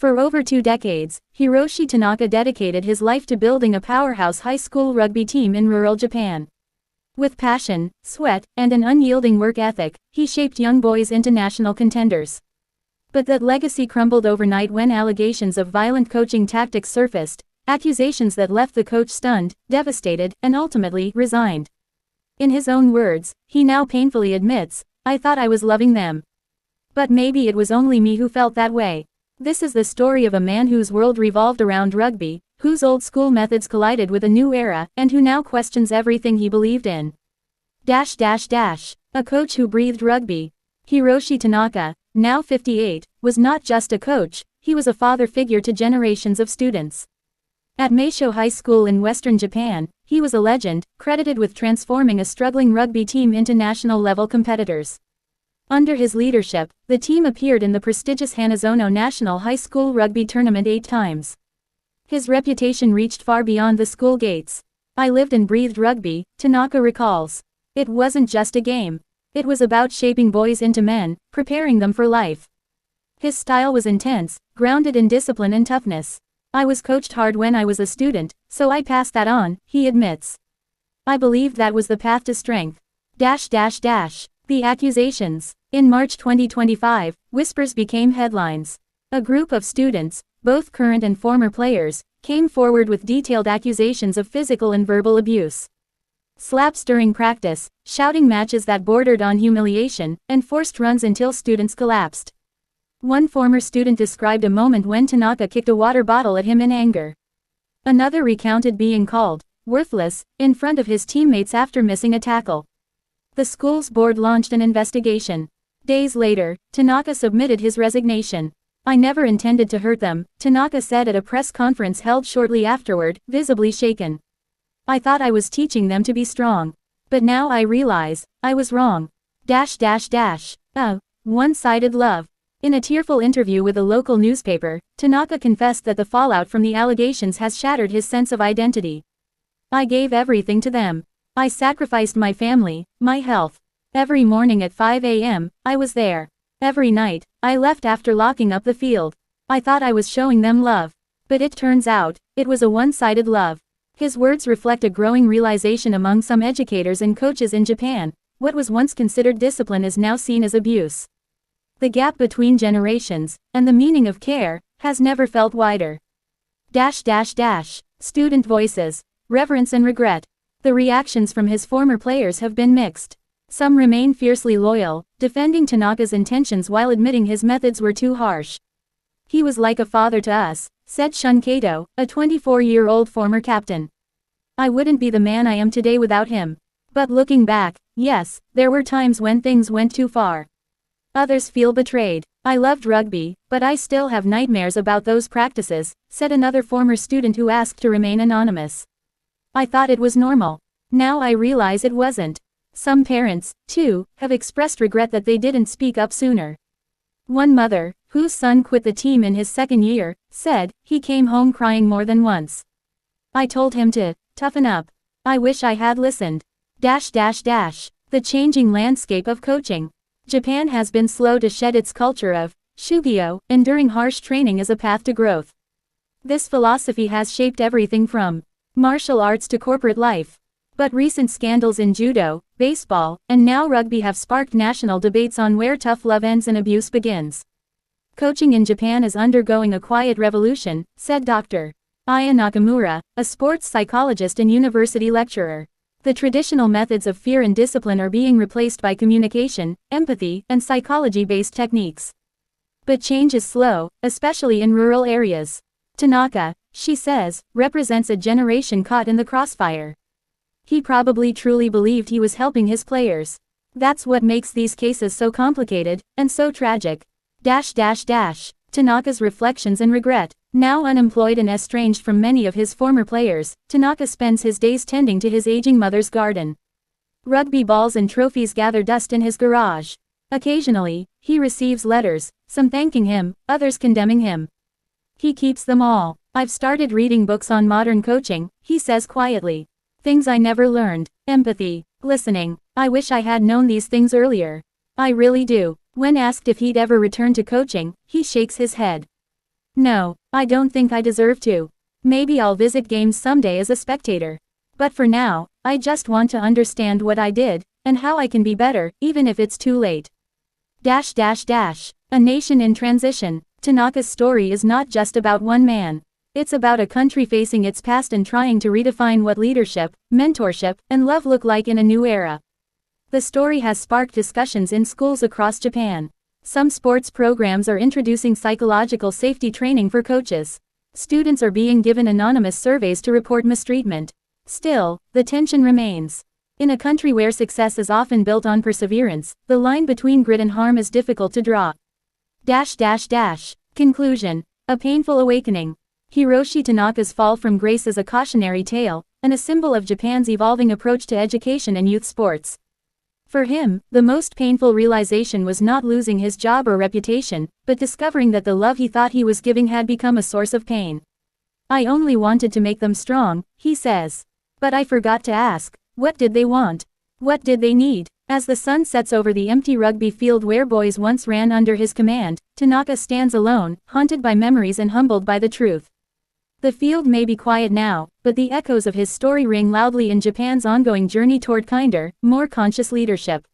For over 2 decades, Hiroshi Tanaka dedicated his life to building a powerhouse high school rugby team in rural Japan. With passion, sweat, and an unyielding work ethic, he shaped young boys into national contenders. But that legacy crumbled overnight when allegations of violent coaching tactics surfaced, accusations that left the coach stunned, devastated, and ultimately resigned. In his own words, he now painfully admits, "I thought I was loving them. But maybe it was only me who felt that way." This is the story of a man whose world revolved around rugby, whose old school methods collided with a new era, and who now questions everything he believed in. A coach who breathed rugby. Hiroshi Tanaka, now 58, was not just a coach, he was a father figure to generations of students. At Meisho High School in western Japan, he was a legend, credited with transforming a struggling rugby team into national-level competitors. Under his leadership, the team appeared in the prestigious Hanazono National High School Rugby Tournament 8 times. His reputation reached far beyond the school gates. "I lived and breathed rugby," Tanaka recalls. "It wasn't just a game. It was about shaping boys into men, preparing them for life." His style was intense, grounded in discipline and toughness. "I was coached hard when I was a student, so I passed that on," he admits. "I believed that was the path to strength." The accusations. In March 2025, whispers became headlines. A group of students, both current and former players, came forward with detailed accusations of physical and verbal abuse. Slaps during practice, shouting matches that bordered on humiliation, and forced runs until students collapsed. One former student described a moment when Tanaka kicked a water bottle at him in anger. Another recounted being called worthless in front of his teammates after missing a tackle. The school's board launched an investigation. Days later, Tanaka submitted his resignation. "I never intended to hurt them," Tanaka said at a press conference held shortly afterward, visibly shaken. "I thought I was teaching them to be strong. But now I realize, I was wrong." One-sided love. In a tearful interview with a local newspaper, Tanaka confessed that the fallout from the allegations has shattered his sense of identity. "I gave everything to them. I sacrificed my family, my health. Every morning at 5 a.m., I was there. Every night, I left after locking up the field. I thought I was showing them love. But it turns out, it was a one-sided love." His words reflect a growing realization among some educators and coaches in Japan. What was once considered discipline is now seen as abuse. The gap between generations, and the meaning of care, has never felt wider. Student voices. Reverence and regret. The reactions from his former players have been mixed. Some remain fiercely loyal, defending Tanaka's intentions while admitting his methods were too harsh. "He was like a father to us," said Shun Kato, a 24-year-old former captain. "I wouldn't be the man I am today without him. But looking back, yes, there were times when things went too far." Others feel betrayed. "I loved rugby, but I still have nightmares about those practices," said another former student who asked to remain anonymous. "I thought it was normal. Now I realize it wasn't." Some parents, too, have expressed regret that they didn't speak up sooner. One mother, whose son quit the team in his second year, said, "He came home crying more than once. I told him to toughen up. I wish I had listened." The changing landscape of coaching. Japan has been slow to shed its culture of shugyo, enduring harsh training as a path to growth. This philosophy has shaped everything from martial arts to corporate life. But recent scandals in judo, baseball, and now rugby have sparked national debates on where tough love ends and abuse begins. "Coaching in Japan is undergoing a quiet revolution," said Dr. Aya Nakamura, a sports psychologist and university lecturer. "The traditional methods of fear and discipline are being replaced by communication, empathy, and psychology-based techniques. But change is slow, especially in rural areas." Tanaka, she says, represents a generation caught in the crossfire. He probably truly believed he was helping his players. That's what makes these cases so complicated, and so tragic. Tanaka's reflections and regret. Now unemployed and estranged from many of his former players, Tanaka spends his days tending to his aging mother's garden. Rugby balls and trophies gather dust in his garage. Occasionally, he receives letters, some thanking him, others condemning him. He keeps them all. "I've started reading books on modern coaching," he says quietly. "Things I never learned. Empathy, listening. I wish I had known these things earlier. I really do." When asked if he'd ever return to coaching, he shakes his head. No, I don't think I deserve to. Maybe I'll visit games someday as a spectator. But for now, I just want to understand what I did, and how I can be better, even if it's too late. A nation in transition. Tanaka's story is not just about one man. It's about a country facing its past and trying to redefine what leadership, mentorship, and love look like in a new era. The story has sparked discussions in schools across Japan. Some sports programs are introducing psychological safety training for coaches. Students are being given anonymous surveys to report mistreatment. Still, the tension remains. In a country where success is often built on perseverance, the line between grit and harm is difficult to draw. Conclusion. A painful awakening. Hiroshi Tanaka's fall from grace is a cautionary tale, and a symbol of Japan's evolving approach to education and youth sports. For him, the most painful realization was not losing his job or reputation, but discovering that the love he thought he was giving had become a source of pain. I only wanted to make them strong, he says. But I forgot to ask, what did they want? What did they need? As the sun sets over the empty rugby field where boys once ran under his command, Tanaka stands alone, haunted by memories and humbled by the truth. The field may be quiet now, but the echoes of his story ring loudly in Japan's ongoing journey toward kinder, more conscious leadership.